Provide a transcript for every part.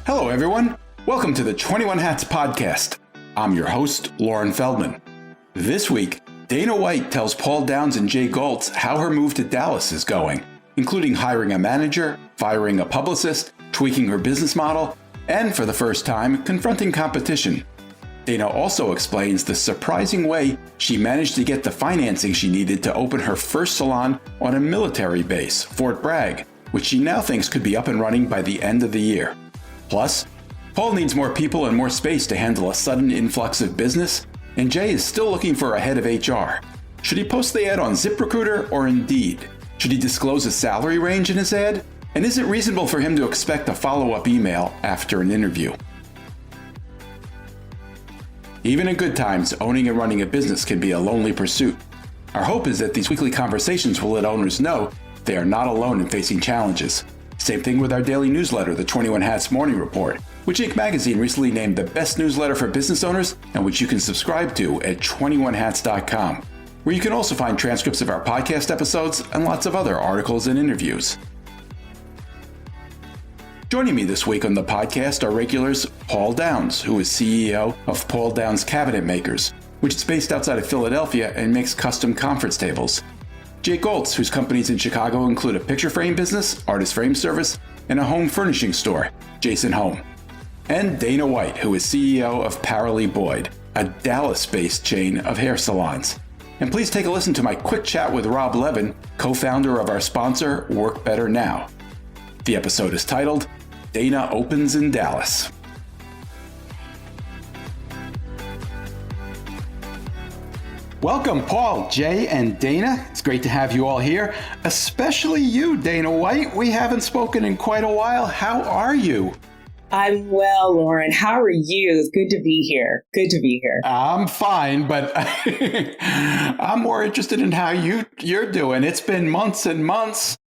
Hello, everyone. Welcome to the 21 Hats podcast. I'm your host, Lauren Feldman. This week, Dana White tells Paul Downs and Jay Goltz how her move to Dallas is going, including hiring a manager, firing a publicist, tweaking her business model, and for the first time, confronting competition. Dana also explains the surprising way she managed to get the financing she needed to open her first salon on a military base, Fort Bragg, which she now thinks could be up and running by the end of the year. Plus, Paul needs more people and more space to handle a sudden influx of business, and Jay is still looking for a head of HR. Should he post the ad on ZipRecruiter or Indeed? Should he disclose a salary range in his ad? And is it reasonable for him to expect a follow-up email after an interview? Even in good times, owning and running a business can be a lonely pursuit. Our hope is that these weekly conversations will let owners know they are not alone in facing challenges. Same thing with our daily newsletter, the 21 Hats Morning Report, which Inc. magazine recently named the best newsletter for business owners and which you can subscribe to at 21hats.com, where you can also find transcripts of our podcast episodes and lots of other articles and interviews. Joining me this week on the podcast are regulars Paul Downs, who is CEO of Paul Downs Cabinet Makers, which is based outside of Philadelphia and makes custom conference tables. Jay Goltz, whose companies in Chicago include a picture frame business, artist frame service, and a home furnishing store, Jason Home. And Dana White, who is CEO of Paralee Boyd, a Dallas-based chain of hair salons. And please take a listen to my quick chat with Rob Levin, co-founder of our sponsor, Work Better Now. The episode is titled, Dana Opens in Dallas. Welcome, Paul, Jay, and Dana. It's great to have you all here, especially you, Dana White. We haven't spoken in quite a while. How are you? I'm well, Lauren. How are you? It's good to be here. Good to be here. I'm fine, but I'm more interested in how you're doing. It's been months and months.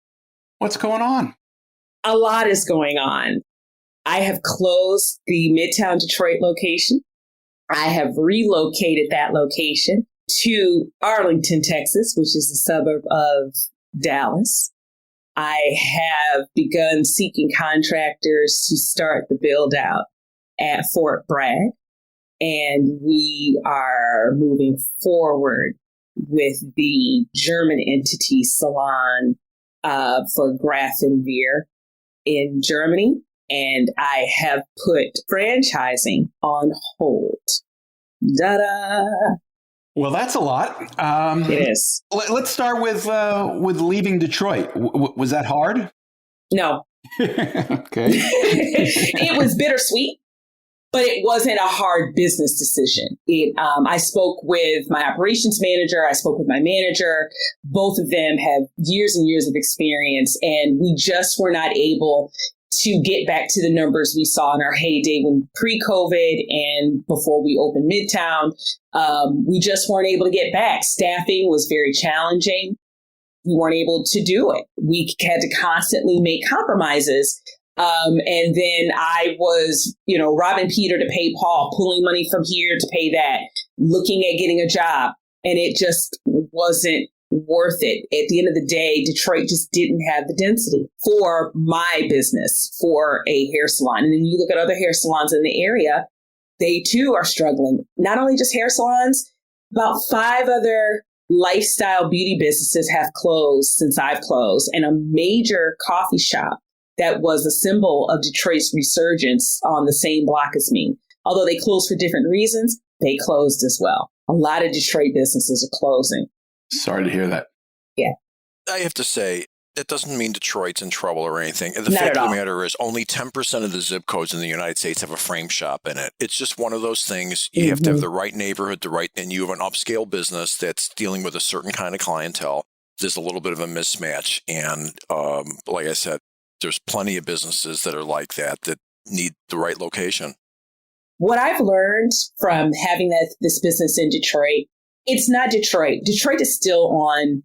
What's going on? A lot is going on. I have closed the Midtown Detroit location. I have relocated that location to Arlington, Texas, which is a suburb of Dallas. I have begun seeking contractors to start the build out at Fort Bragg, and we are moving forward with the German entity salon for Graf and Veer in Germany, and I have put franchising on hold. Da-da! Well, that's a lot. It is. Let's start with leaving Detroit. Was that hard? No. Okay. It was bittersweet, but it wasn't a hard business decision. I spoke with my operations manager. I spoke with my manager. Both of them have years and years of experience, and we just were not able to get back to the numbers we saw in our heyday when pre-COVID and before we opened Midtown. We just weren't able to get back. Staffing was very challenging. We weren't able to do it. We had to constantly make compromises. And then I was, robbing Peter to pay Paul, pulling money from here to pay that, looking at getting a job. And it just wasn't worth it. At the end of the day, Detroit just didn't have the density for my business, for a hair salon. And then you look at other hair salons in the area, they too are struggling. Not only just hair salons, about 5 other lifestyle beauty businesses have closed since I've closed, and a major coffee shop that was a symbol of Detroit's resurgence on the same block as me. Although they closed for different reasons, they closed as well. A lot of Detroit businesses are closing. Sorry to hear that. Yeah. I have to say, that doesn't mean Detroit's in trouble or anything. The Not fact at of all. the matter is only 10% of the zip codes in the United States have a frame shop in it. It's just one of those things. You have to have the right neighborhood, and you have an upscale business that's dealing with a certain kind of clientele. There's a little bit of a mismatch. And like I said, there's plenty of businesses that are like that need the right location. What I've learned from having this business in Detroit, it's not Detroit. Detroit is still on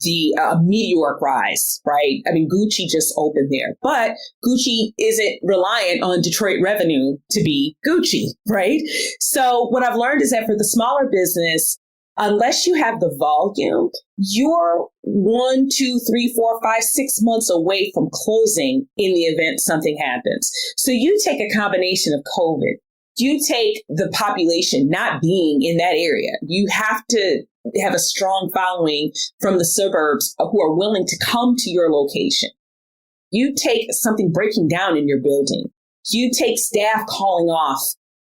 the meteoric rise, right? I mean, Gucci just opened there, but Gucci isn't reliant on Detroit revenue to be Gucci, right? So what I've learned is that for the smaller business, unless you have the volume, you're 1, 2, 3, 4, 5, 6 months away from closing in the event something happens. So you take a combination of COVID, you take the population not being in that area. You have to have a strong following from the suburbs who are willing to come to your location. You take something breaking down in your building. You take staff calling off.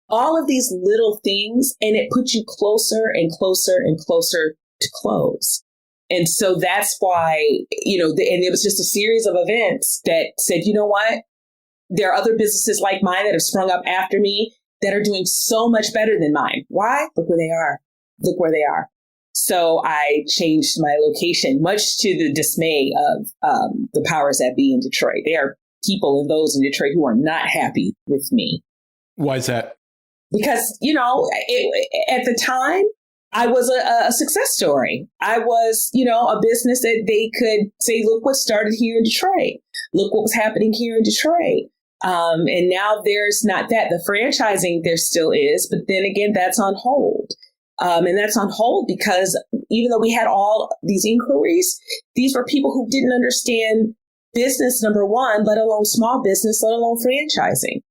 All of these little things, and it puts you closer and closer and closer to close. And so that's why, and it was just a series of events that said, you know what? There are other businesses like mine that have sprung up after me that are doing so much better than mine. Why? Look where they are. Look where they are. So I changed my location, much to the dismay of the powers that be in Detroit. There are people and those in Detroit who are not happy with me. Why is that? Because, at the time, I was a success story. I was, a business that they could say, look what started here in Detroit. Look what was happening here in Detroit. And now there's not that. The franchising there still is, but then again, that's on hold. And that's on hold because even though we had all these inquiries, these were people who didn't understand business, number one, let alone small business, let alone franchising.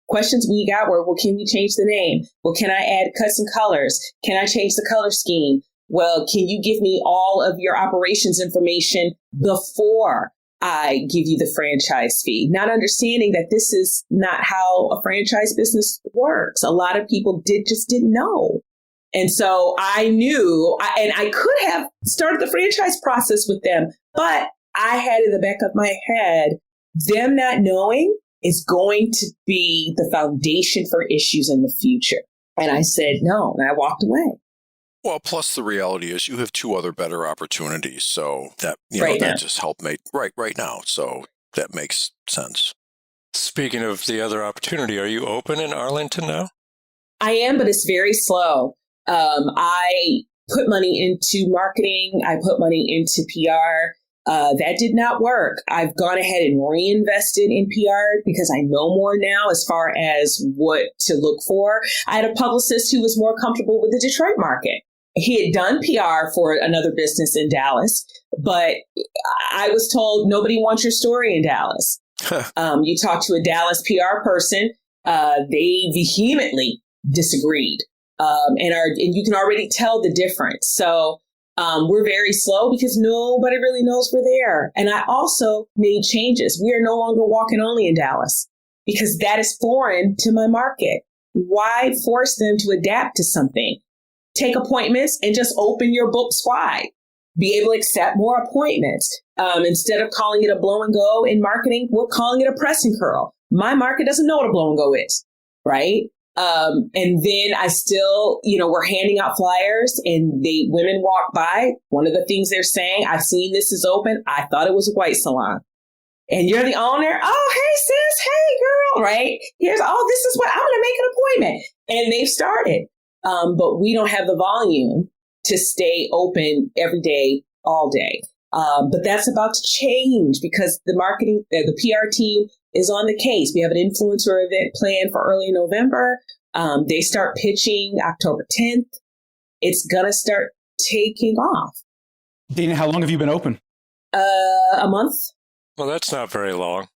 Questions we got were, well, can we change the name? Well, can I add cuts and colors? Can I change the color scheme? Well, can you give me all of your operations information before I give you the franchise fee? Not understanding that this is not how a franchise business works. A lot of people just didn't know. And so I knew, and I could have started the franchise process with them, but I had in the back of my head, them not knowing is going to be the foundation for issues in the future. And I said no, and I walked away. Well, plus the reality is you have 2 other better opportunities. So that, that just helped make right now. So that makes sense. Speaking of the other opportunity, are you open in Arlington now? I am, but it's very slow. I put money into marketing. I put money into PR. That did not work. I've gone ahead and reinvested in PR because I know more now as far as what to look for. I had a publicist who was more comfortable with the Detroit market. He had done PR for another business in Dallas, but I was told nobody wants your story in Dallas. You talk to a Dallas PR person, they vehemently disagreed. And you can already tell the difference. So we're very slow because nobody really knows we're there. And I also made changes. We are no longer walking only in Dallas because that is foreign to my market. Why force them to adapt to something? Take appointments and just open your books wide. Be able to accept more appointments. Instead of calling it a blow and go in marketing, we're calling it a press and curl. My market doesn't know what a blow and go is, right? And then I still, we're handing out flyers and women walk by. One of the things they're saying, I've seen this is open. I thought it was a white salon. And you're the owner. Oh, hey, sis. Hey, girl. Right? This is what I'm going to make an appointment. And they've started. But we don't have the volume to stay open every day, all day. But that's about to change because the marketing, the PR team is on the case. We have an influencer event planned for early November. They start pitching October 10th. It's going to start taking off. Dana, how long have you been open? A month. Well, that's not very long.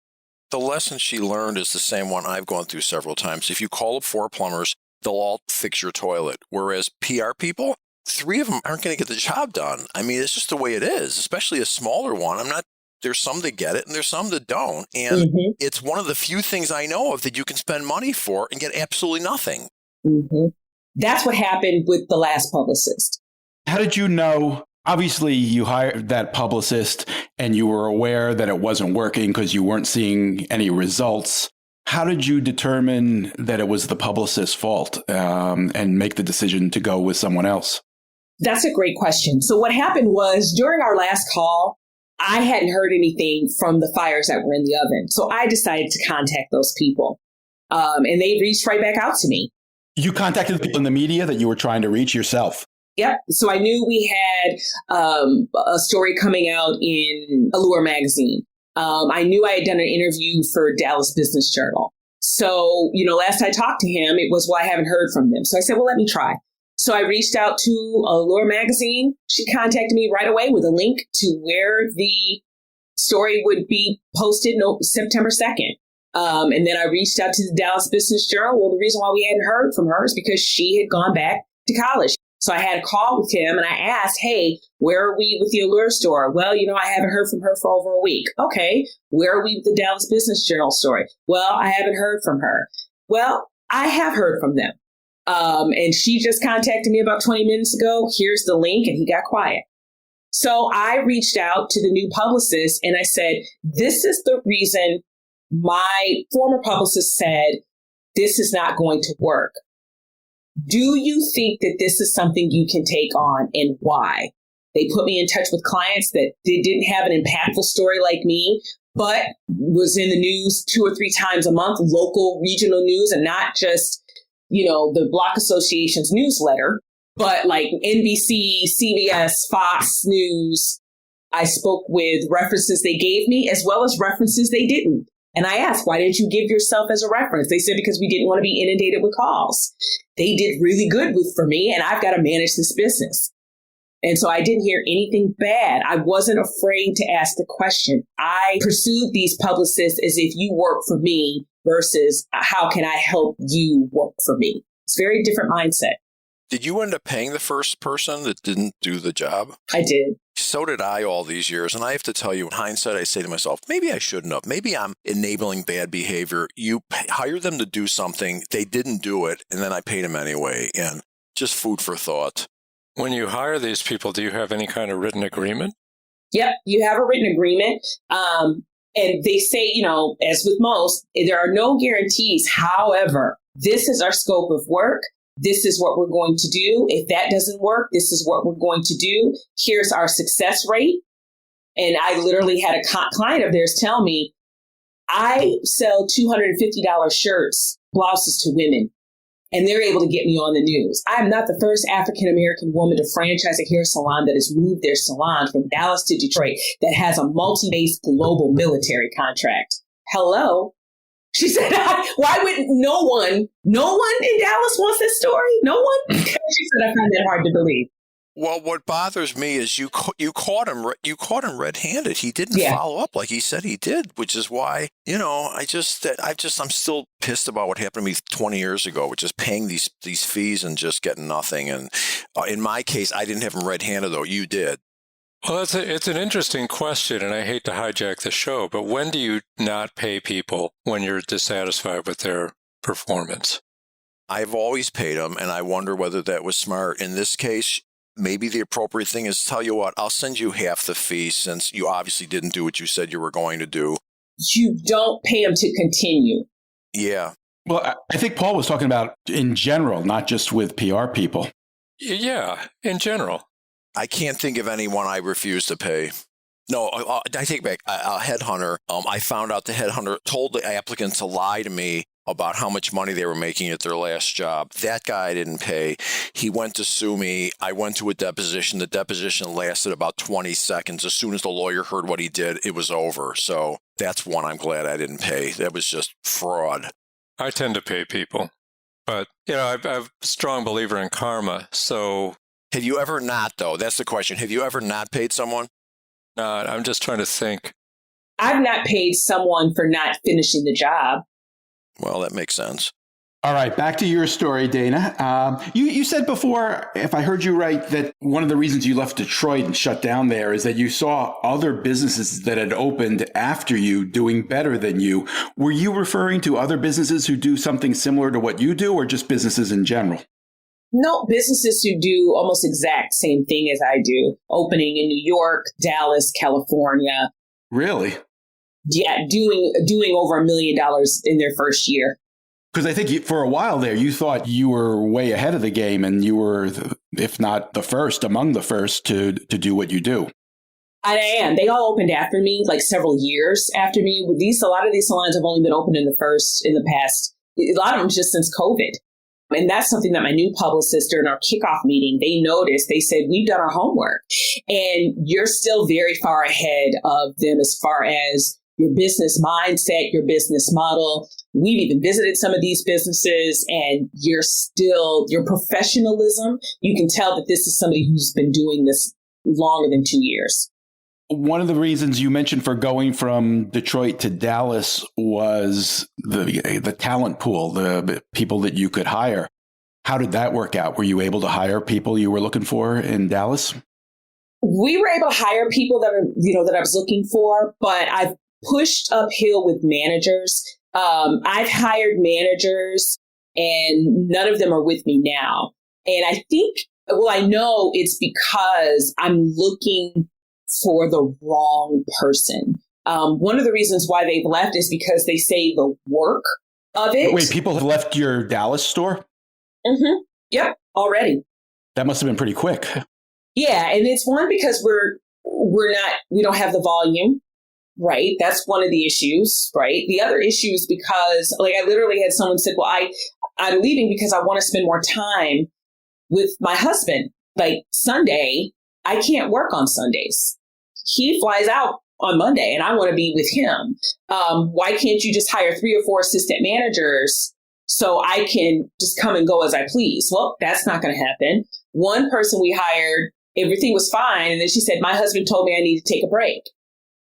The lesson she learned is the same one I've gone through several times. If you call up 4 plumbers, they'll all fix your toilet. Whereas PR people, 3 of them aren't going to get the job done. I mean, it's just the way it is, especially a smaller one. There's some that get it and there's some that don't. And It's one of the few things I know of that you can spend money for and get absolutely nothing. Mm-hmm. That's what happened with the last publicist. How did you know? Obviously, you hired that publicist and you were aware that it wasn't working because you weren't seeing any results. How did you determine that it was the publicist's fault and make the decision to go with someone else? That's a great question. So what happened was during our last call, I hadn't heard anything from the fires that were in the oven. So I decided to contact those people. And they reached right back out to me. You contacted the people in the media that you were trying to reach yourself? Yep. So I knew we had a story coming out in Allure magazine. I knew I had done an interview for Dallas Business Journal. So, last I talked to him, it was, well, I haven't heard from them. So I said, well, let me try. So I reached out to Allure magazine. She contacted me right away with a link to where the story would be posted September 2nd. And then I reached out to the Dallas Business Journal. Well, the reason why we hadn't heard from her is because she had gone back to college. So I had a call with him and I asked, hey, where are we with the Allure store? Well, I haven't heard from her for over a week. Okay, where are we with the Dallas Business Journal story? Well, I haven't heard from her. Well, I have heard from them. And she just contacted me about 20 minutes ago. Here's the link, and he got quiet. So I reached out to the new publicist and I said, this is the reason my former publicist said, this is not going to work. Do you think that this is something you can take on, and why? They put me in touch with clients that they didn't have an impactful story like me, but was in the news 2 or 3 times a month, local, regional news, and not just, the Block Association's newsletter, but like NBC, CBS, Fox News. I spoke with references they gave me as well as references they didn't. And I asked, why didn't you give yourself as a reference? They said, because we didn't want to be inundated with calls. They did really good for me, and I've got to manage this business. And so I didn't hear anything bad. I wasn't afraid to ask the question. I pursued these publicists as if you work for me versus how can I help you work for me? It's a very different mindset. Did you end up paying the first person that didn't do the job? I did. So did I all these years. And I have to tell you, in hindsight, I say to myself, maybe I shouldn't have. Maybe I'm enabling bad behavior. You hire them to do something. They didn't do it. And then I paid them anyway. And just food for thought. When you hire these people, do you have any kind of written agreement? Yep, you have a written agreement. And they say, as with most, there are no guarantees. However, this is our scope of work. This is what we're going to do. If that doesn't work, this is what we're going to do. Here's our success rate. And I literally had a client of theirs tell me, I sell $250 shirts, blouses to women, and they're able to get me on the news. I am not the first African-American woman to franchise a hair salon that has moved their salon from Dallas to Detroit that has a multi-base global military contract. Hello? She said, why would no one in Dallas wants this story? No one? She said, I find that hard to believe. Well, what bothers me is you caught him red-handed. He didn't follow up like he said he did, which is why, I'm still pissed about what happened to me 20 years ago, which is paying these fees and just getting nothing. And in my case, I didn't have him red-handed, though. You did. Well, it's an interesting question, and I hate to hijack the show, but when do you not pay people when you're dissatisfied with their performance? I've always paid them, and I wonder whether that was smart. In this case, maybe the appropriate thing is, tell you what, I'll send you half the fee since you obviously didn't do what you said you were going to do. You don't pay them to continue. Yeah. Well, I think Paul was talking about in general, not just with PR people. Yeah, in general. I can't think of anyone I refuse to pay. No, I take back. A headhunter, I found out the headhunter told the applicant to lie to me about how much money they were making at their last job. That guy I didn't pay. He went to sue me. I went to a deposition. The deposition lasted about 20 seconds. As soon as the lawyer heard what he did, it was over. So that's one I'm glad I didn't pay. That was just fraud. I tend to pay people. But, I'm a strong believer in karma, so... Have you ever not, though? That's the question. Have you ever not paid someone? No, I'm just trying to think. I've not paid someone for not finishing the job. Well, that makes sense. All right, back to your story, Dana. You said before, if I heard you right, that one of the reasons you left Detroit and shut down there is that you saw other businesses that had opened after you doing better than you. Were you referring to other businesses who do something similar to what you do, or just businesses in general? No, businesses who do almost exact same thing as I do, opening in New York, Dallas, California. Really? Yeah, doing over $1 million in their first year. Because I think for a while there, you thought you were way ahead of the game and you were, if not the first, among the first to do what you do. I am. They all opened after me, like several years after me. A lot of these salons have only been open in the past, a lot of them just since COVID. And that's something that my new publicist during our kickoff meeting, they noticed. They said, we've done our homework and you're still very far ahead of them as far as your business mindset, your business model. We've even visited some of these businesses, and your professionalism, you can tell that this is somebody who's been doing this longer than 2 years. One of the reasons you mentioned for going from Detroit to Dallas was the talent pool, the people that you could hire. How did that work out? Were you able to hire people you were looking for in Dallas? We were able to hire people that I was looking for, but I've pushed uphill with managers. I've hired managers and none of them are with me now. And I think, I know it's because I'm looking for the wrong person. One of the reasons why they've left is because they say the work of it. Wait, people have left your Dallas store? Mm-hmm. Yep, already. That must have been pretty quick. Yeah, and it's one because we don't have the volume, right? That's one of the issues, right? The other issue is because, I literally had someone said, well, I'm leaving because I want to spend more time with my husband. Sunday, I can't work on Sundays. He flies out on Monday and I want to be with him. Why can't you just hire 3 or 4 assistant managers so I can just come and go as I please? Well, that's not going to happen. One person we hired, everything was fine. And then she said, my husband told me I need to take a break.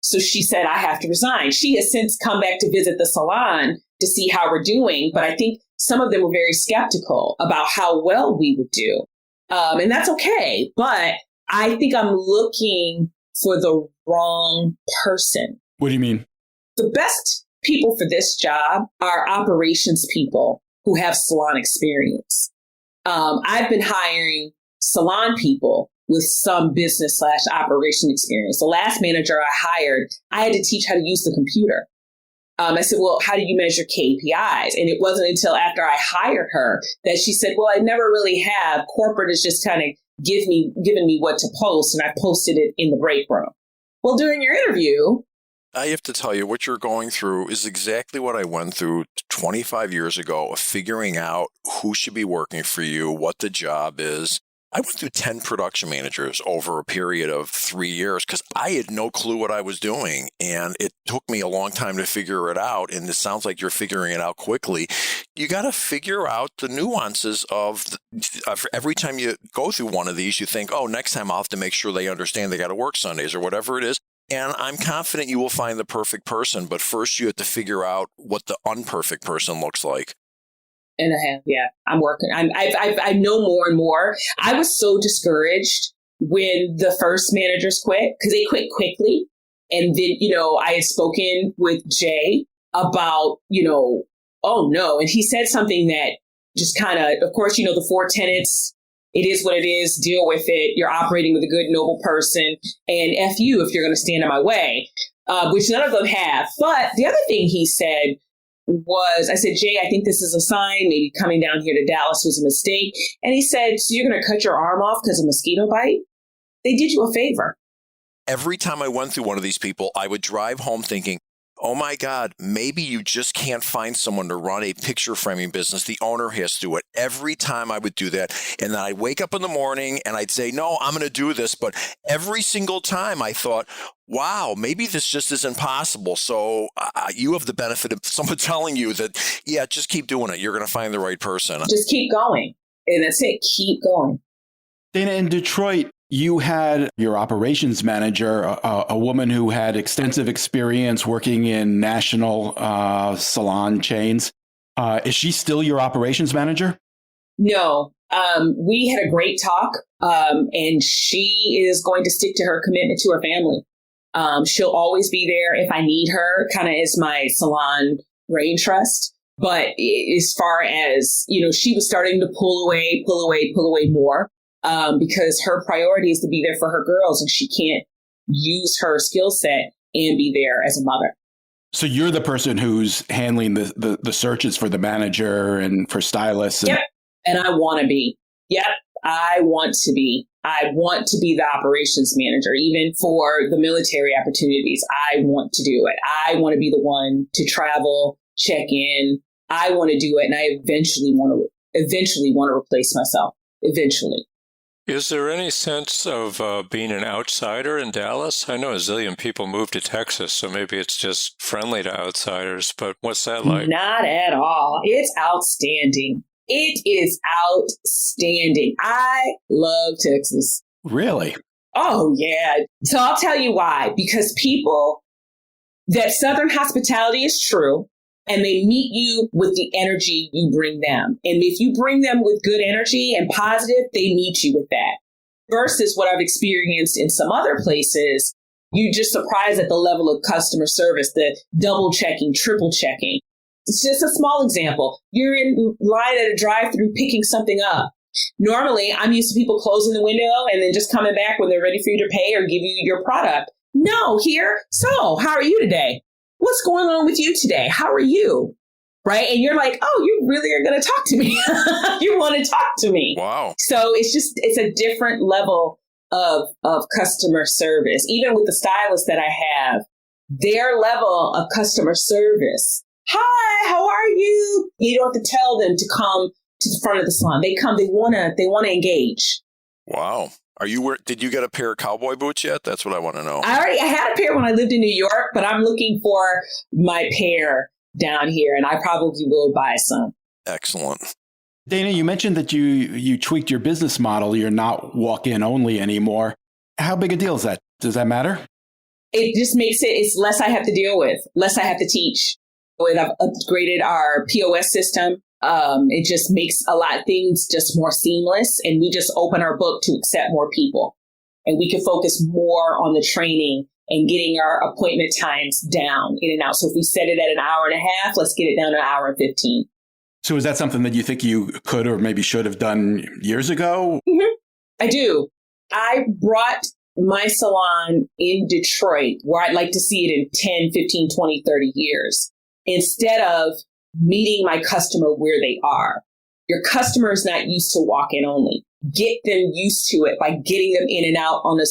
So she said, I have to resign. She has since come back to visit the salon to see how we're doing. But I think some of them were very skeptical about how well we would do. And that's okay. But I think I'm looking for the wrong person. What do you mean? The best people for this job are operations people who have salon experience. I've been hiring salon people with some business / operation experience. The last manager I hired, I had to teach how to use the computer. I said, well, how do you measure KPIs? And it wasn't until after I hired her that she said, well, I never really have. Corporate is just kind of given me what to post, and I posted it in the break room. Well, during your interview, I have to tell you, what you're going through is exactly what I went through 25 years ago of figuring out who should be working for you, what the job is. I went through 10 production managers over a period of 3 years because I had no clue what I was doing. And it took me a long time to figure it out. And it sounds like you're figuring it out quickly. You got to figure out the nuances of every time you go through one of these, you think, oh, next time I'll have to make sure they understand they got to work Sundays or whatever it is. And I'm confident you will find the perfect person. But first, you have to figure out what the unperfect person looks like. And I have, yeah, I'm working. I know more and more. I was so discouraged when the first managers quit because they quit quickly. And then, I had spoken with Jay about, oh no. And he said something that just kind of course, the 4 tenets. It is what it is. Deal with it. You're operating with a good, noble person. And F you if you're going to stand in my way, which none of them have. But the other thing he said was, I said, Jay, I think this is a sign. Maybe coming down here to Dallas was a mistake. And he said, so you're going to cut your arm off because of a mosquito bite? They did you a favor. Every time I went through one of these people, I would drive home thinking, oh my God, maybe you just can't find someone to run a picture framing business. The owner has to do it. Every time I would do that. And then I'd wake up in the morning and I'd say, no, I'm going to do this. But every single time I thought, wow, maybe this just isn't possible. So you have the benefit of someone telling you that, yeah, just keep doing it. You're going to find the right person. Just keep going. And that's it. Keep going. Dana, in Detroit, you had your operations manager, a woman who had extensive experience working in national salon chains. Is she still your operations manager? No. We had a great talk, and she is going to stick to her commitment to her family. She'll always be there if I need her, kind of as my salon brain trust. But as far as, she was starting to pull away more. Because her priority is to be there for her girls and she can't use her skill set and be there as a mother. So you're the person who's handling the searches for the manager and for stylists. Yep. And I want to be. Yep. I want to be the operations manager, even for the military opportunities. I want to do it. I want to be the one to travel, check in. I want to do it. And I eventually want to replace myself. Eventually. Is there any sense of being an outsider in Dallas? I know a zillion people moved to Texas, so maybe it's just friendly to outsiders, but what's that like? Not at all. It's outstanding. It is outstanding. I love Texas. Really? Oh, yeah. So I'll tell you why. Because that Southern hospitality is true, and they meet you with the energy you bring them. And if you bring them with good energy and positive, they meet you with that. Versus what I've experienced in some other places, you're just surprised at the level of customer service, the double checking, triple checking. It's just a small example. You're in line at a drive-through picking something up. Normally, I'm used to people closing the window and then just coming back when they're ready for you to pay or give you your product. No, here. So, how are you today? What's going on with you today? How are you? Right? And you're like, oh, you really are going to talk to me. You want to talk to me. Wow. So it's a different level of customer service. Even with the stylists that I have, their level of customer service. Hi, how are you? You don't have to tell them to come to the front of the salon. They come, they want to engage. Wow. Did you get a pair of cowboy boots yet? That's what I want to know. I had a pair when I lived in New York, but I'm looking for my pair down here, and I probably will buy some. Excellent. Dana, you mentioned that you tweaked your business model. You're not walk-in only anymore. How big a deal is that? Does that matter? It just makes it's less I have to deal with, less I have to teach. I've upgraded our POS system. It just makes a lot of things just more seamless, and we just open our book to accept more people, and we can focus more on the training and getting our appointment times down in and out. So if we set it at an hour and a half, let's get it down to an hour and 15. So is that something that you think you could or maybe should have done years ago? Mm-hmm. I do. I brought my salon in Detroit where I'd like to see it in 10, 15, 20, 30 years. Instead of meeting my customer where they are. Your customer is not used to walk-in only. Get them used to it by getting them in and out at a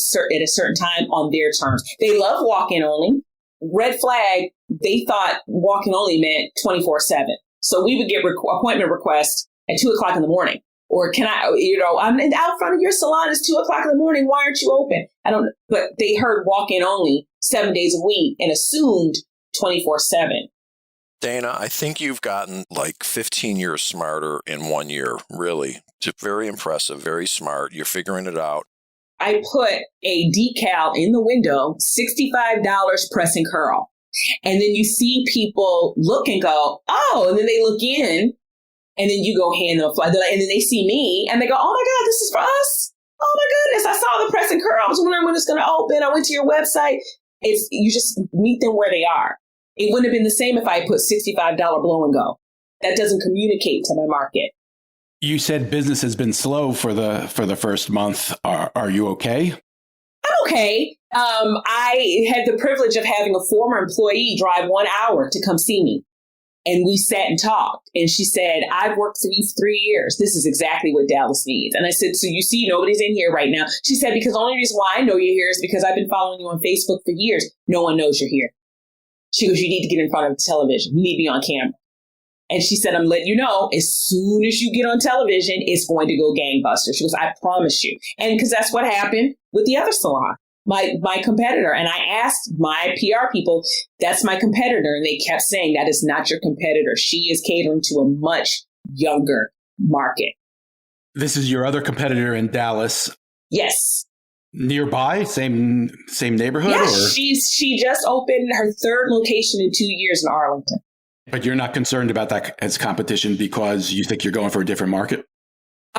certain time on their terms. They love walk-in only. Red flag, they thought walk-in only meant 24/7. So we would get appointment requests at 2:00 in the morning. Or can I, I'm out front of your salon. It's 2:00 in the morning. Why aren't you open? But they heard walk-in only 7 days a week and assumed 24/7. Dana, I think you've gotten like 15 years smarter in 1 year, really. Just very impressive, very smart. You're figuring it out. I put a decal in the window, $65 press and curl. And then you see people look and go, oh, and then they look in, and then you go hand them a fly. And then they see me, and they go, oh my God, this is for us? Oh my goodness, I saw the press and curl. I was wondering when it's going to open. I went to your website. You just meet them where they are. It wouldn't have been the same if I put $65 blow and go. That doesn't communicate to my market. You said business has been slow for the first month. Are you okay? I'm okay. I had the privilege of having a former employee drive 1 hour to come see me. And we sat and talked. And she said, I've worked for you for 3 years. This is exactly what Dallas needs. And I said, so you see, nobody's in here right now. She said, because the only reason why I know you're here is because I've been following you on Facebook for years. No one knows you're here. She goes, you need to get in front of television. You need to be on camera. And she said, I'm letting you know, as soon as you get on television, it's going to go gangbusters. She goes, I promise you. And because that's what happened with the other salon, my competitor. And I asked my PR people, that's my competitor. And they kept saying, that is not your competitor. She is catering to a much younger market. This is your other competitor in Dallas. Yes. Nearby, same neighborhood? Yes, she just opened her third location in 2 years in Arlington. But you're not concerned about that as competition because you think you're going for a different market?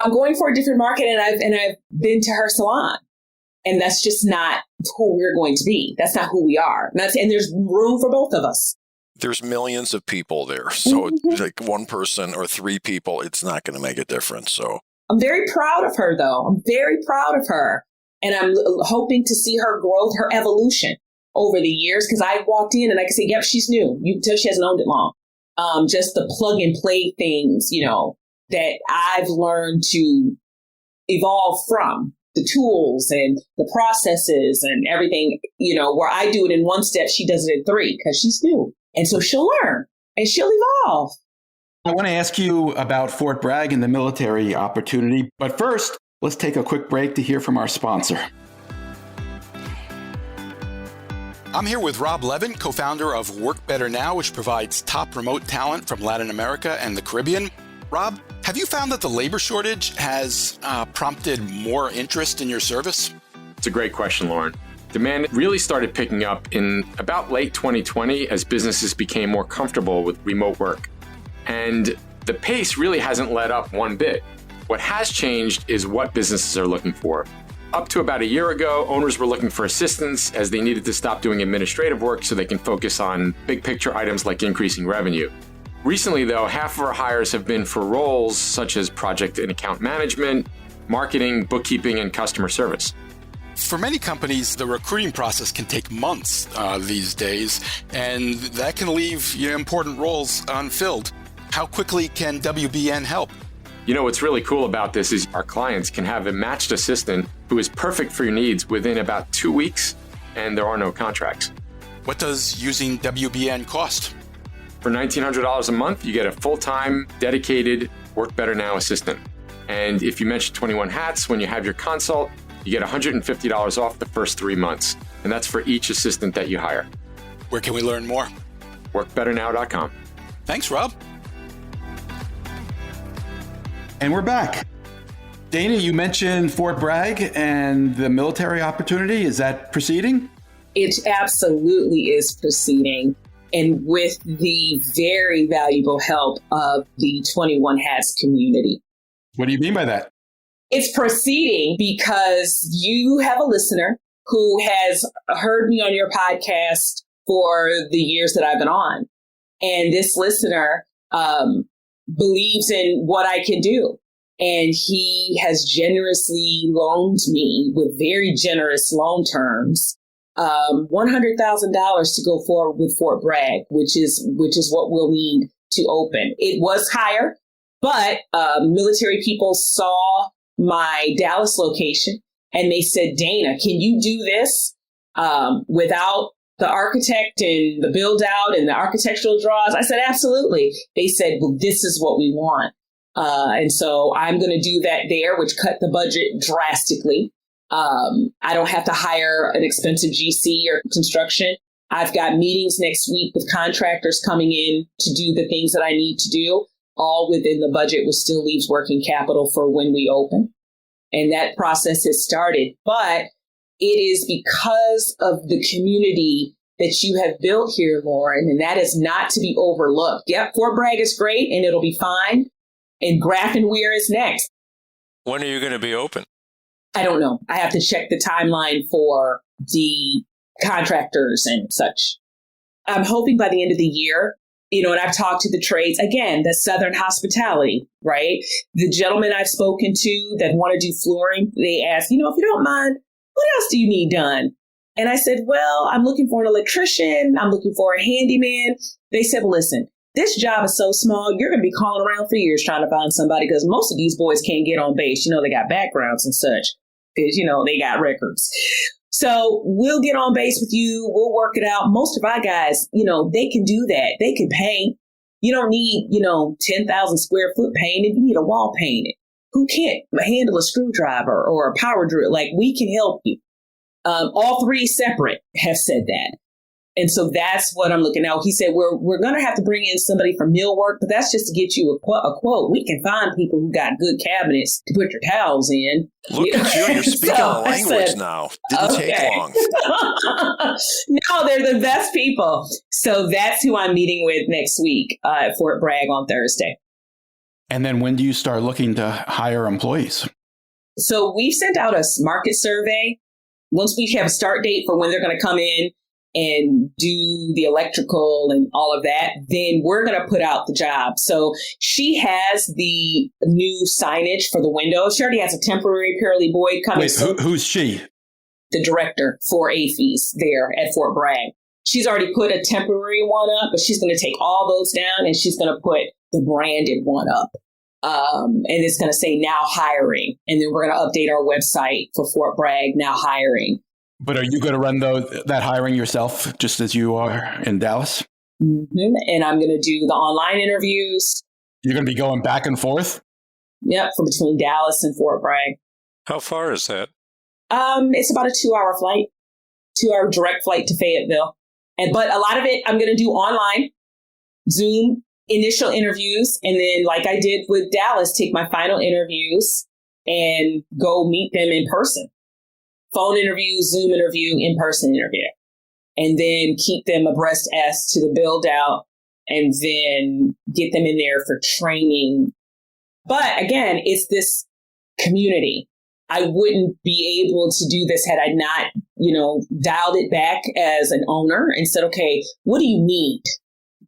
I'm going for a different market, and I've been to her salon, and that's just not who we're going to be. That's not who we are. And there's room for both of us. There's millions of people there. So like one person or three people, it's not going to make a difference. So I'm very proud of her, though. I'm very proud of her. And I'm hoping to see her growth, her evolution over the years, because I walked in and I could say, yep, she's new. You can tell she hasn't owned it long. Just the plug and play things, that I've learned to evolve from, the tools and the processes and everything, where I do it in one step, she does it in three because she's new. And so she'll learn and she'll evolve. I want to ask you about Fort Bragg and the military opportunity. But first, let's take a quick break to hear from our sponsor. I'm here with Rob Levin, co-founder of Work Better Now, which provides top remote talent from Latin America and the Caribbean. Rob, have you found that the labor shortage has prompted more interest in your service? It's a great question, Lauren. Demand really started picking up in about late 2020 as businesses became more comfortable with remote work. And the pace really hasn't let up one bit. What has changed is what businesses are looking for. Up to about a year ago, owners were looking for assistance as they needed to stop doing administrative work so they can focus on big picture items like increasing revenue. Recently, though, half of our hires have been for roles such as project and account management, marketing, bookkeeping, and customer service. For many companies, the recruiting process can take months these days, and that can leave important roles unfilled. How quickly can WBN help? You know, what's really cool about this is our clients can have a matched assistant who is perfect for your needs within about 2 weeks, and there are no contracts. What does using WBN cost? For $1,900 a month, you get a full-time, dedicated Work Better Now assistant. And if you mention 21 Hats when you have your consult, you get $150 off the first 3 months. And that's for each assistant that you hire. Where can we learn more? WorkBetterNow.com. Thanks, Rob. And we're back. Dana, you mentioned Fort Bragg and the military opportunity. Is that proceeding? It absolutely is proceeding. And with the very valuable help of the 21 Hats community. What do you mean by that? It's proceeding because you have a listener who has heard me on your podcast for the years that I've been on. And this listener believes in what I can do. And he has generously loaned me with very generous loan terms, $100,000 to go forward with Fort Bragg, which is what we'll need to open. It was higher, but military people saw my Dallas location and they said, Dana, can you do this without the architect and the build out and the architectural draws? I said, absolutely. They said, well, this is what we want. And so I'm going to do that there, which cut the budget drastically. I don't have to hire an expensive GC or construction. I've got meetings next week with contractors coming in to do the things that I need to do, all within the budget, which still leaves working capital for when we open. And that process has started. But it is because of the community that you have built here, Lauren, and that is not to be overlooked. Yep, Fort Bragg is great and it'll be fine. And Grafton Weir is next. When are you going to be open? I don't know. I have to check the timeline for the contractors and such. I'm hoping by the end of the year, and I've talked to the trades, again, the Southern hospitality, right? The gentlemen I've spoken to that want to do flooring, they ask, if you don't mind, what else do you need done? And I said, well, I'm looking for an electrician. I'm looking for a handyman. They said, well, listen, this job is so small, you're going to be calling around for years trying to find somebody because most of these boys can't get on base. They got backgrounds and such because, they got records. So we'll get on base with you. We'll work it out. Most of our guys, they can do that. They can paint. You don't need, 10,000 square foot painted. You need a wall painted. Who can't handle a screwdriver or a power drill? Like, we can help you. All three separate have said that. And so that's what I'm looking at. He said, we're going to have to bring in somebody from millwork, but that's just to get you a quote. We can find people who got good cabinets to put your towels in. Look at you. You're speaking a language now. Didn't take long. No, they're the best people. So that's who I'm meeting with next week at Fort Bragg on Thursday. And then when do you start looking to hire employees? So we sent out a market survey. Once we have a start date for when they're going to come in and do the electrical and all of that, then we're going to put out the job. So she has the new signage for the window. She already has a temporary Pearly Boyd coming. Wait, who's she? The director for AAFES there at Fort Bragg. She's already put a temporary one up, but she's going to take all those down and she's going to put the branded one up. And it's going to say now hiring. And then we're going to update our website for Fort Bragg, now hiring. But are you going to run that hiring yourself, just as you are in Dallas? Mm-hmm. And I'm going to do the online interviews. You're going to be going back and forth? Yep, from between Dallas and Fort Bragg. How far is that? It's about a 2-hour flight, 2-hour direct flight to Fayetteville. But a lot of it I'm going to do online, Zoom, initial interviews. And then like I did with Dallas, take my final interviews and go meet them in person. Phone interview, Zoom interview, in-person interview. And then keep them abreast as to the build out and then get them in there for training. But again, it's this community. I wouldn't be able to do this had I not, dialed it back as an owner and said, okay, what do you need?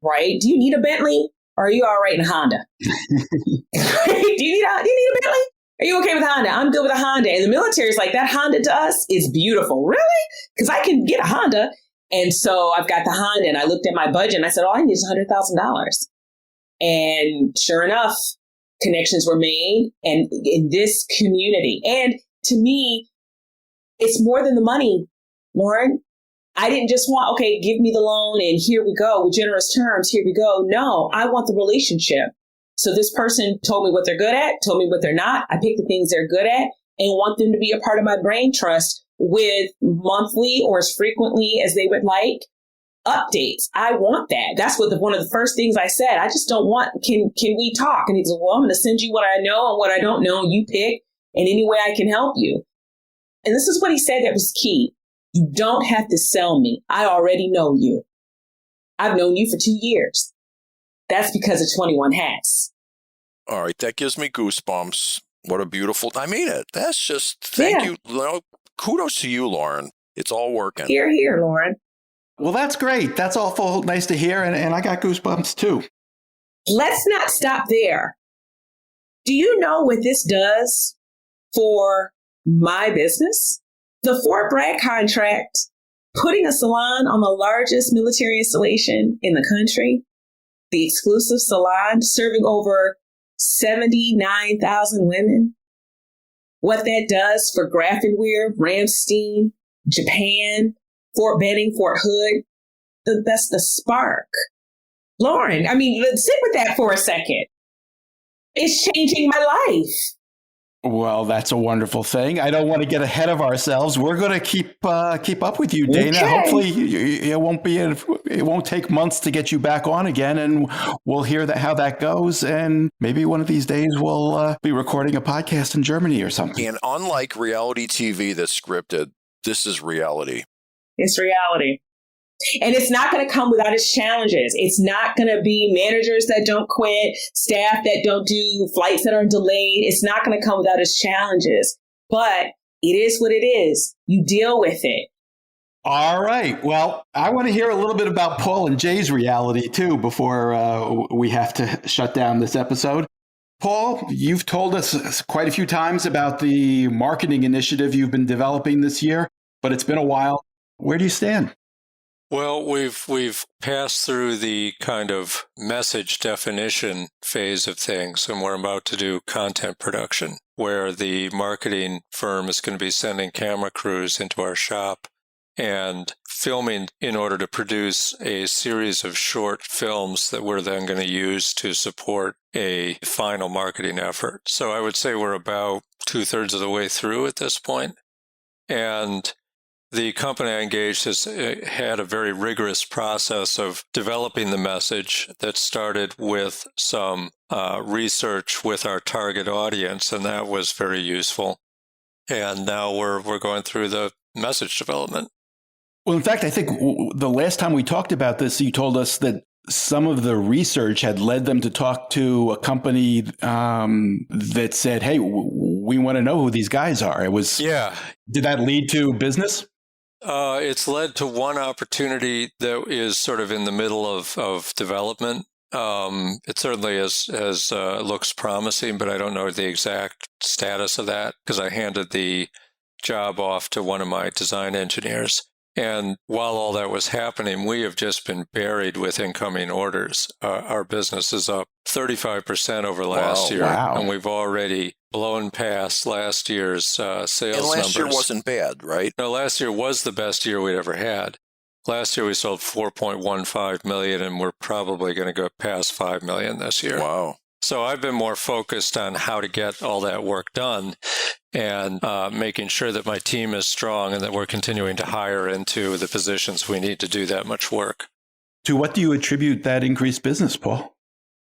Right? Do you need a Bentley or are you all right in a Honda? do you need a Bentley? Are you okay with Honda? I'm good with a Honda. And the military is like, that Honda to us is beautiful. Really? Because I can get a Honda. And so I've got the Honda and I looked at my budget and I said, all I need is $100,000. And sure enough, connections were made and in this community. And to me, it's more than the money, Lauren. I didn't just want, okay, give me the loan and here we go with generous terms. Here we go. No, I want the relationship. So this person told me what they're good at, told me what they're not. I pick the things they're good at and want them to be a part of my brain trust with monthly or as frequently as they would like updates. I want that. That's what one of the first things I said. I just don't want, can we talk? And he said, well, I'm going to send you what I know and what I don't know. You pick in any way I can help you. And this is what he said that was key. You don't have to sell me. I already know you. I've known you for 2 years. That's because of 21 Hats. All right. That gives me goosebumps. What a beautiful, I mean it. That's just, thank you. Kudos to you, Lauren. It's all working. Here, Lauren. Well, that's great. That's awful nice to hear. And I got goosebumps too. Let's not stop there. Do you know what this does for my business? The Fort Bragg contract, putting a salon on the largest military installation in the country, the exclusive salon serving over 79,000 women. What that does for Grafenweir, Ramstein, Japan, Fort Benning, Fort Hood, that's the spark. Lauren, I mean, sit with that for a second. It's changing my life. Well, that's a wonderful thing. I don't want to get ahead of ourselves. We're going to keep up with you, Dana. Okay. Hopefully, it won't take months to get you back on again, and we'll hear how that goes. And maybe one of these days we'll be recording a podcast in Germany or something. And unlike reality TV that's scripted, this is reality. It's reality. And it's not going to come without its challenges. It's not going to be managers that don't quit, staff that don't do flights that are delayed. It's not going to come without its challenges. But it is what it is. You deal with it. All right. Well, I want to hear a little bit about Paul and Jay's reality, too, before we have to shut down this episode. Paul, you've told us quite a few times about the marketing initiative you've been developing this year, but it's been a while. Where do you stand? Well, we've passed through the kind of message definition phase of things, and we're about to do content production, where the marketing firm is going to be sending camera crews into our shop and filming in order to produce a series of short films that we're then going to use to support a final marketing effort. So I would say we're about 2/3 of the way through at this point. And the company I engaged has had a very rigorous process of developing the message that started with some research with our target audience, and that was very useful. And now we're going through the message development. Well, in fact, I think the last time we talked about this, you told us that some of the research had led them to talk to a company that said, hey, we want to know who these guys are. It was, yeah. Did that lead to business? It's led to one opportunity that is sort of in the middle of development. It certainly looks promising, but I don't know the exact status of that because I handed the job off to one of my design engineers. And while all that was happening, we have just been buried with incoming orders. Our business is up 35% over last year, and we've already blown past last year's sales numbers. And last year wasn't bad, right? No, last year was the best year we'd ever had. Last year we sold $4.15 million, and we're probably going to go past $5 million this year. Wow. So I've been more focused on how to get all that work done and making sure that my team is strong and that we're continuing to hire into the positions we need to do that much work. To what do you attribute that increased business, Paul?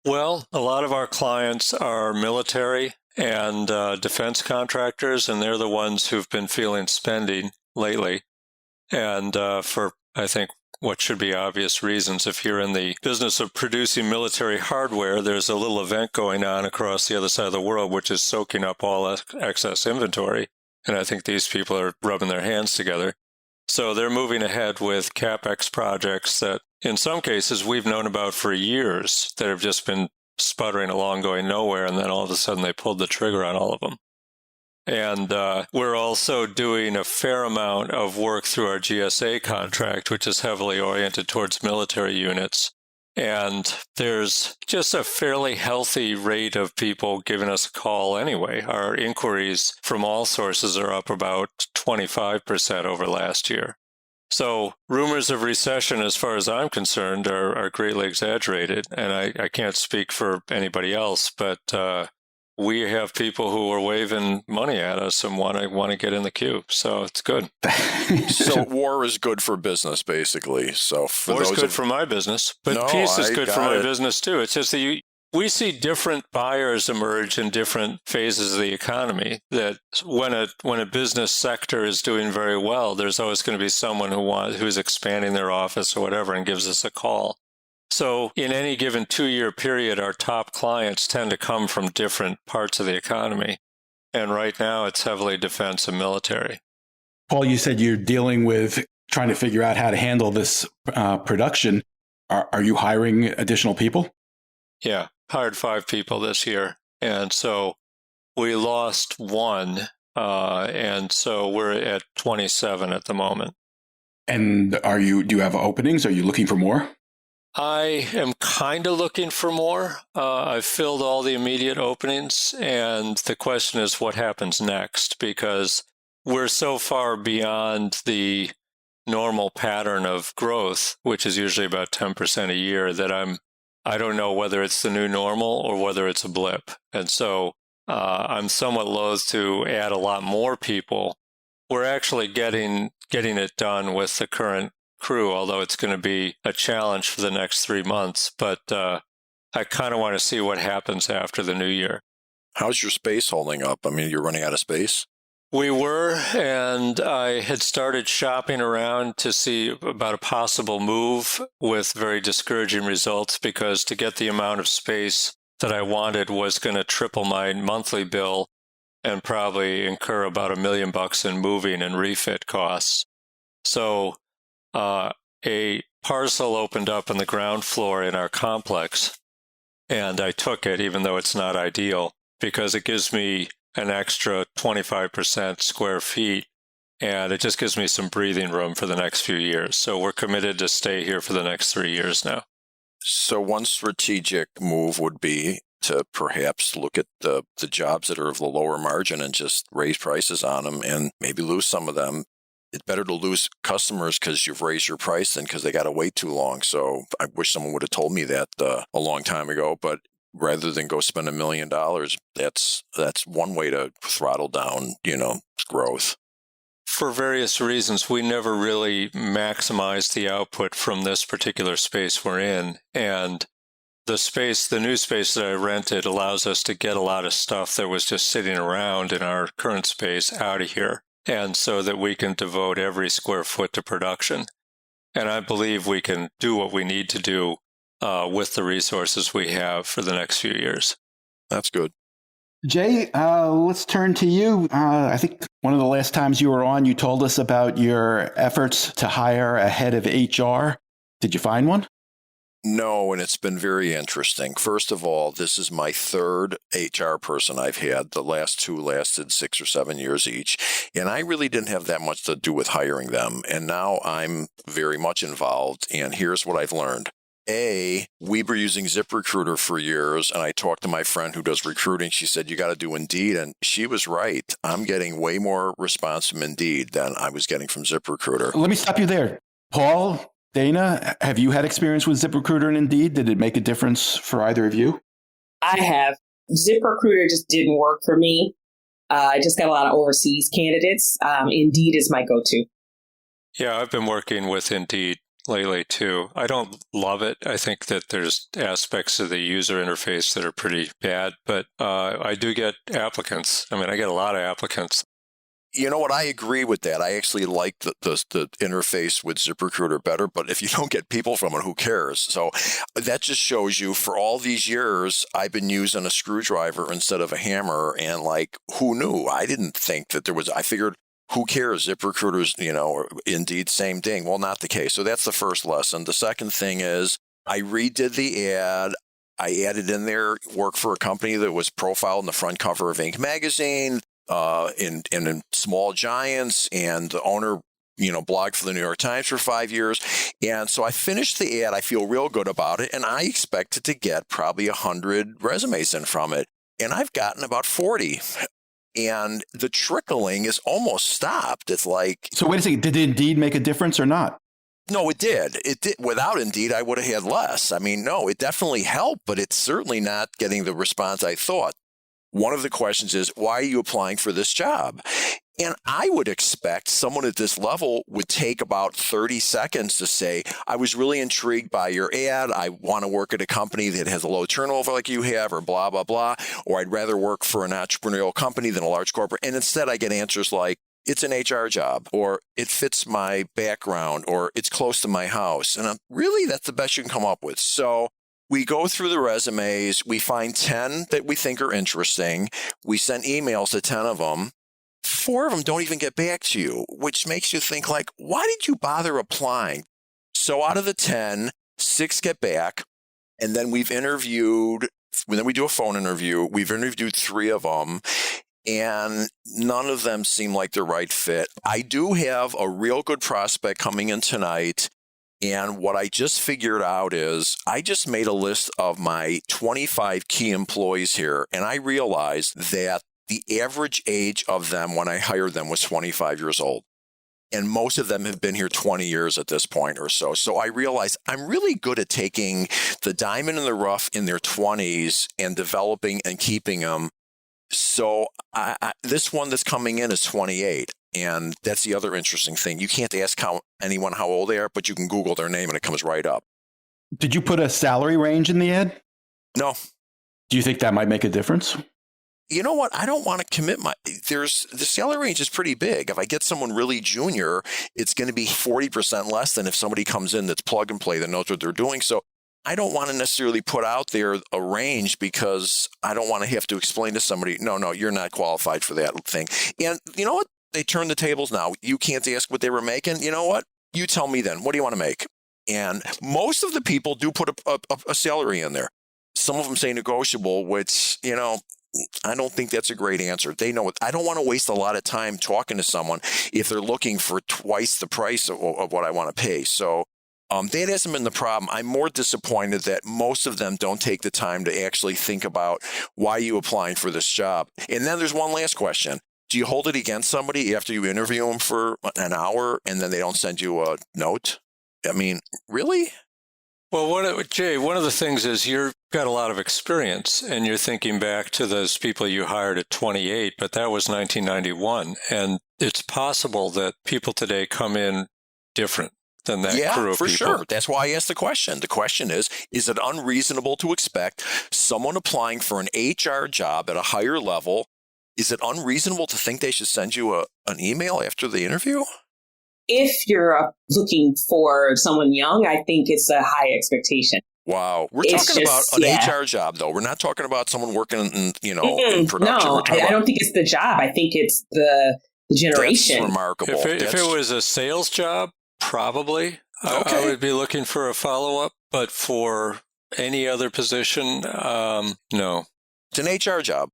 Well, a lot of our clients are military and defense contractors, and they're the ones who've been feeling spending lately. And for, I think, what should be obvious reasons, if you're in the business of producing military hardware, there's a little event going on across the other side of the world, which is soaking up all excess inventory. And I think these people are rubbing their hands together. So they're moving ahead with CapEx projects that, in some cases, we've known about for years that have just been sputtering along, going nowhere, and then all of a sudden they pulled the trigger on all of them. And we're also doing a fair amount of work through our GSA contract, which is heavily oriented towards military units. And there's just a fairly healthy rate of people giving us a call anyway. Our inquiries from all sources are up about 25% over last year. So rumors of recession, as far as I'm concerned, are greatly exaggerated. And I can't speak for anybody else, but we have people who are waving money at us and want to get in the queue. So it's good. So war is good for business, basically. So war is good for my business, but peace is good for my business too. It's just that we see different buyers emerge in different phases of the economy. That when a business sector is doing very well, there's always going to be someone who's expanding their office or whatever and gives us a call. So in any given 2-year period, our top clients tend to come from different parts of the economy. And right now, it's heavily defense and military. Paul, you said you're dealing with trying to figure out how to handle this production. Are you hiring additional people? Yeah, hired 5 people this year. And so we lost 1. And so we're at 27 at the moment. And do you have openings? Are you looking for more? I am kind of looking for more. I've filled all the immediate openings, and the question is what happens next, because we're so far beyond the normal pattern of growth, which is usually about 10% a year, that I don't know whether it's the new normal or whether it's a blip. And so I'm somewhat loath to add a lot more people. We're actually getting it done with the current crew, although it's going to be a challenge for the next 3 months. But I kind of want to see what happens after the new year. How's your space holding up? I mean, you're running out of space? We were, and I had started shopping around to see about a possible move with very discouraging results, because to get the amount of space that I wanted was going to triple my monthly bill and probably incur about $1 million in moving and refit costs. So a parcel opened up on the ground floor in our complex, and I took it, even though it's not ideal, because it gives me an extra 25% square feet, and it just gives me some breathing room for the next few years. So we're committed to stay here for the next 3 years now. So one strategic move would be to perhaps look at the jobs that are of the lower margin and just raise prices on them and maybe lose some of them. It's better to lose customers because you've raised your price than because they got to wait too long. So I wish someone would have told me that a long time ago. But rather than go spend $1 million, that's one way to throttle down, growth. For various reasons, we never really maximized the output from this particular space we're in. And the new space that I rented allows us to get a lot of stuff that was just sitting around in our current space out of here, and so that we can devote every square foot to production. And I believe we can do what we need to do with the resources we have for the next few years. That's good. Jay, let's turn to you. I think one of the last times you were on, you told us about your efforts to hire a head of HR. Did you find one? No, and it's been very interesting. First of all, this is my 3rd HR person I've had. The last 2 lasted 6 or 7 years each, and I really didn't have that much to do with hiring them. And now I'm very much involved, and here's what I've learned. We were using ZipRecruiter for years, and I talked to my friend who does recruiting. She said, you got to do Indeed, and she was right. I'm getting way more response from Indeed than I was getting from ZipRecruiter. Let me stop you there. Paul, Dana, have you had experience with ZipRecruiter and Indeed? Did it make a difference for either of you? I have. ZipRecruiter just didn't work for me. I just got a lot of overseas candidates. Indeed is my go-to. Yeah, I've been working with Indeed lately too. I don't love it. I think that there's aspects of the user interface that are pretty bad, but I do get applicants. I mean, I get a lot of applicants. You know what? I agree with that. I actually like the interface with ZipRecruiter better, but if you don't get people from it, who cares? So that just shows you for all these years, I've been using a screwdriver instead of a hammer. And like, who knew? I didn't think that I figured, who cares? ZipRecruiter's, or Indeed, same thing. Well, not the case. So that's the first lesson. The second thing is I redid the ad. I added in there work for a company that was profiled in the front cover of Inc. magazine. In Small Giants, and the owner, blogged for the New York Times for 5 years. And so I finished the ad. I feel real good about it. And I expected to get probably 100 resumes in from it. And I've gotten about 40. And the trickling is almost stopped. It's like... So wait a second, did Indeed make a difference or not? No, it did. It did. Without Indeed, I would have had less. I mean, no, it definitely helped, but it's certainly not getting the response I thought. One of the questions is, why are you applying for this job? And I would expect someone at this level would take about 30 seconds to say, I was really intrigued by your ad. I want to work at a company that has a low turnover like you have, or blah, blah, blah. Or I'd rather work for an entrepreneurial company than a large corporate. And instead I get answers like, it's an HR job, or it fits my background, or it's close to my house. And really, that's the best you can come up with. So we go through the resumes. We find 10 that we think are interesting. We send emails to 10 of them. 4 of them don't even get back to you, which makes you think like, why did you bother applying? So out of the 10, 6 get back. And then we do a phone interview. We've interviewed 3 of them. And none of them seem like the right fit. I do have a real good prospect coming in tonight. And what I just figured out is I just made a list of my 25 key employees here. And I realized that the average age of them when I hired them was 25 years old. And most of them have been here 20 years at this point or so. So I realized I'm really good at taking the diamond in the rough in their 20s and developing and keeping them. So this one that's coming in is 28. And that's the other interesting thing. You can't ask anyone how old they are, but you can Google their name and it comes right up. Did you put a salary range in the ad? No. Do you think that might make a difference? You know what? I don't want to commit the salary range is pretty big. If I get someone really junior, it's going to be 40% less than if somebody comes in that's plug and play that knows what they're doing. So I don't want to necessarily put out there a range because I don't want to have to explain to somebody, no, you're not qualified for that thing. And you know what? They turn the tables now. You can't ask what they were making. You know what? You tell me then. What do you want to make? And most of the people do put a salary in there. Some of them say negotiable, which, I don't think that's a great answer. They know it. I don't want to waste a lot of time talking to someone if they're looking for twice the price of what I want to pay. So that hasn't been the problem. I'm more disappointed that most of them don't take the time to actually think about why are you applying for this job. And then there's one last question. Do you hold it against somebody after you interview them for an hour and then they don't send you a note? I mean, really? Well, Jay, one of the things is you've got a lot of experience and you're thinking back to those people you hired at 28, but that was 1991. And it's possible that people today come in different than that crew of people. Yeah, for sure. That's why I asked the question. The question is it unreasonable to expect someone applying for an HR job at a higher level? Is it unreasonable to think they should send you an email after the interview? If you're looking for someone young, I think it's a high expectation. Wow. We're talking about an HR job, though. We're not talking about someone working in production. No, I don't think it's the job. I think it's the generation. That's remarkable. If it was a sales job, probably. Okay. I would be looking for a follow-up. But for any other position, no. It's an HR job.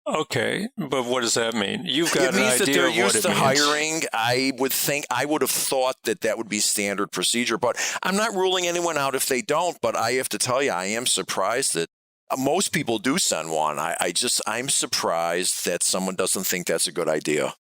Okay, but what does that mean? You've got an idea of what it means. It means that they're used to hiring. I would have thought that would be standard procedure, but I'm not ruling anyone out if they don't. But I have to tell you, I am surprised that most people do send one. I'm surprised that someone doesn't think that's a good idea.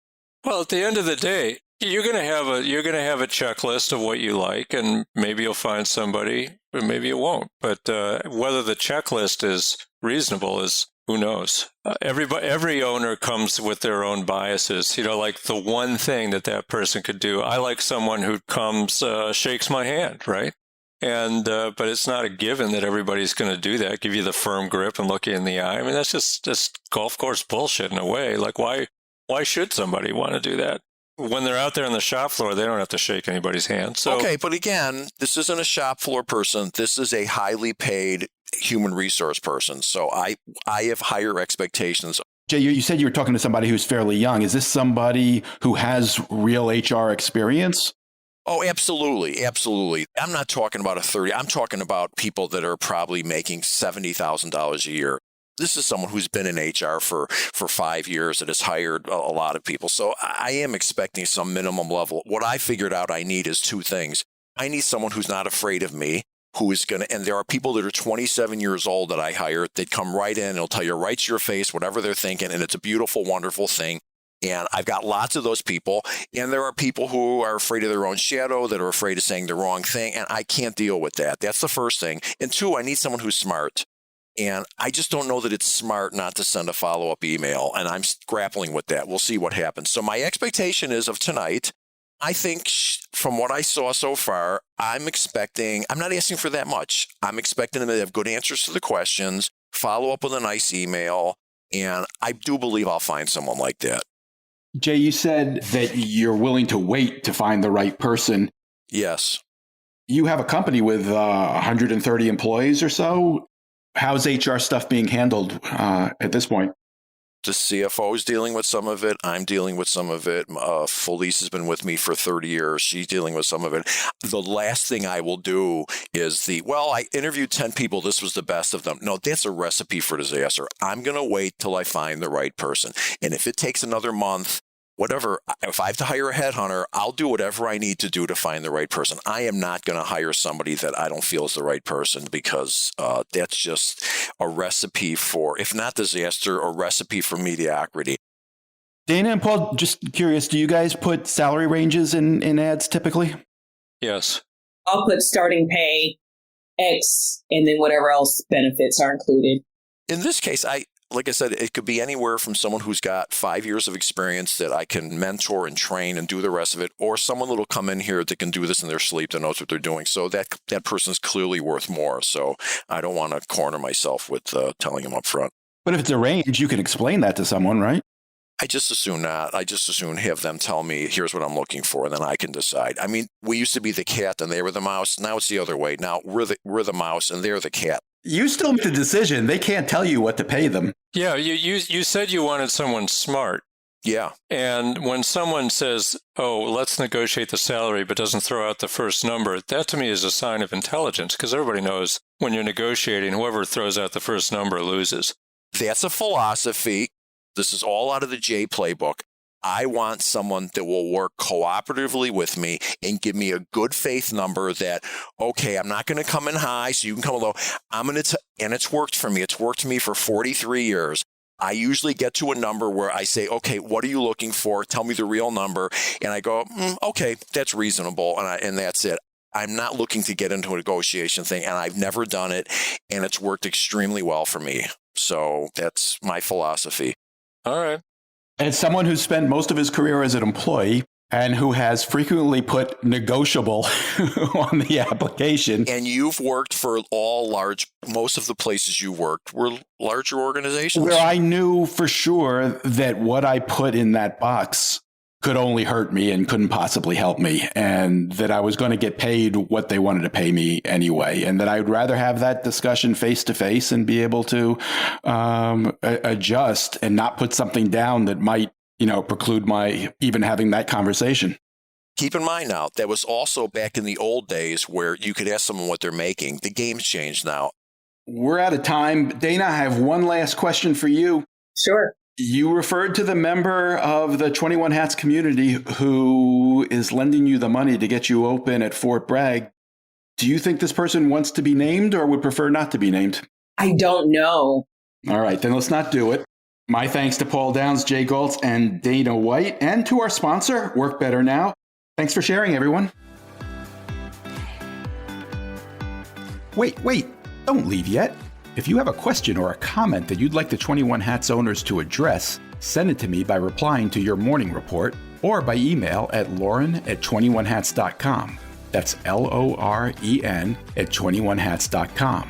Well, at the end of the day, you're going to have a checklist of what you like, and maybe you'll find somebody, or maybe you won't. But whether the checklist is reasonable is, who knows? Every owner comes with their own biases. Like the one thing that person could do. I like someone who comes, shakes my hand, right? And but it's not a given that everybody's going to do that. Give you the firm grip and look you in the eye. I mean, that's just golf course bullshit in a way. Like, why should somebody want to do that? When they're out there on the shop floor, they don't have to shake anybody's hand. So, okay, but again, this isn't a shop floor person. This is a highly paid human resource person. So I have higher expectations. Jay, you said you were talking to somebody who's fairly young. Is this somebody who has real HR experience? Oh, absolutely. Absolutely. I'm not talking about I'm talking about people that are probably making $70,000 a year. This is someone who's been in HR for 5 years that has hired a lot of people. So I am expecting some minimum level. What I figured out I need is two things. I need someone who's not afraid of me, who is going to, and there are people that are 27 years old that I hire that come right in and they'll tell you right to your face whatever they're thinking. And it's a beautiful, wonderful thing. And I've got lots of those people. And there are people who are afraid of their own shadow, that are afraid of saying the wrong thing. And I can't deal with that. That's the first thing. And two, I need someone who's smart. And I just don't know that it's smart not to send a follow-up email. And I'm grappling with that. We'll see what happens. So my expectation is of tonight, I think from what I saw so far, I'm not asking for that much. I'm expecting them to have good answers to the questions, follow up with a nice email. And I do believe I'll find someone like that. Jay, you said that you're willing to wait to find the right person. Yes. You have a company with 130 employees or so. How's HR stuff being handled at this point? The CFO is dealing with some of it. I'm dealing with some of it. Felice has been with me for 30 years. She's dealing with some of it. The last thing I will do is I interviewed 10 people. This was the best of them. No, that's a recipe for disaster. I'm going to wait till I find the right person. And if it takes another month, whatever, if I have to hire a headhunter, I'll do whatever I need to do to find the right person. I am not going to hire somebody that I don't feel is the right person, because that's just a recipe for, if not disaster, a recipe for mediocrity. Dana and Paul, just curious, do you guys put salary ranges in ads typically? Yes. I'll put starting pay, X, and then whatever else benefits are included. In this case, like I said, it could be anywhere from someone who's got 5 years of experience that I can mentor and train and do the rest of it, or someone that will come in here that can do this in their sleep, that knows what they're doing. So that person's clearly worth more. So I don't want to corner myself with telling them up front. But if it's a range, you can explain that to someone, right? I just assume not. I just assume have them tell me, here's what I'm looking for, and then I can decide. I mean, we used to be the cat and they were the mouse. Now it's the other way. Now we're the mouse and they're the cat. You still make the decision. They can't tell you what to pay them. Yeah, you said you wanted someone smart. Yeah. And when someone says, oh, let's negotiate the salary, but doesn't throw out the first number, that to me is a sign of intelligence, because everybody knows when you're negotiating, whoever throws out the first number loses. That's a philosophy. This is all out of the J playbook. I want someone that will work cooperatively with me and give me a good faith number that, okay, I'm not going to come in high so you can come low. And it's worked for me. It's worked for me for 43 years. I usually get to a number where I say, okay, what are you looking for? Tell me the real number. And I go, okay, that's reasonable. And that's it. I'm not looking to get into a negotiation thing, and I've never done it. And it's worked extremely well for me. So that's my philosophy. All right. As someone who's spent most of his career as an employee and who has frequently put negotiable on the application. And you've worked for most of the places you worked were larger organizations. Where I knew for sure that what I put in that box could only hurt me and couldn't possibly help me, and that I was going to get paid what they wanted to pay me anyway, and that I'd rather have that discussion face to face and be able to adjust and not put something down that might, preclude my even having that conversation. Keep in mind now, that was also back in the old days where you could ask someone what they're making. The game's changed now. We're out of time. Dana, I have one last question for you. Sure. You referred to the member of the 21 Hats community who is lending you the money to get you open at Fort Bragg. Do you think this person wants to be named or would prefer not to be named? I don't know. All right, then let's not do it. My thanks to Paul Downs, Jay Goltz, and Dana White, and to our sponsor, Work Better Now. Thanks for sharing, everyone. Wait, don't leave yet. If you have a question or a comment that you'd like the 21 Hats owners to address, send it to me by replying to your morning report or by email at lauren@21hats.com. That's LOREN @21hats.com.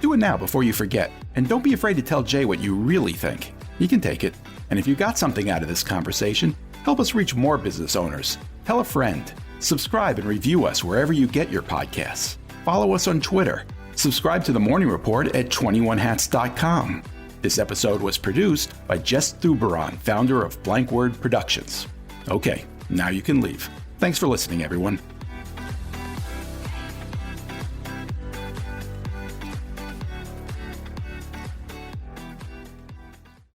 Do it now before you forget. And don't be afraid to tell Jay what you really think. He can take it. And if you got something out of this conversation, help us reach more business owners. Tell a friend. Subscribe and review us wherever you get your podcasts. Follow us on Twitter. Subscribe to the Morning Report at 21hats.com. This episode was produced by Jess Thuberon, founder of Blank Word Productions. Okay, now you can leave. Thanks for listening, everyone.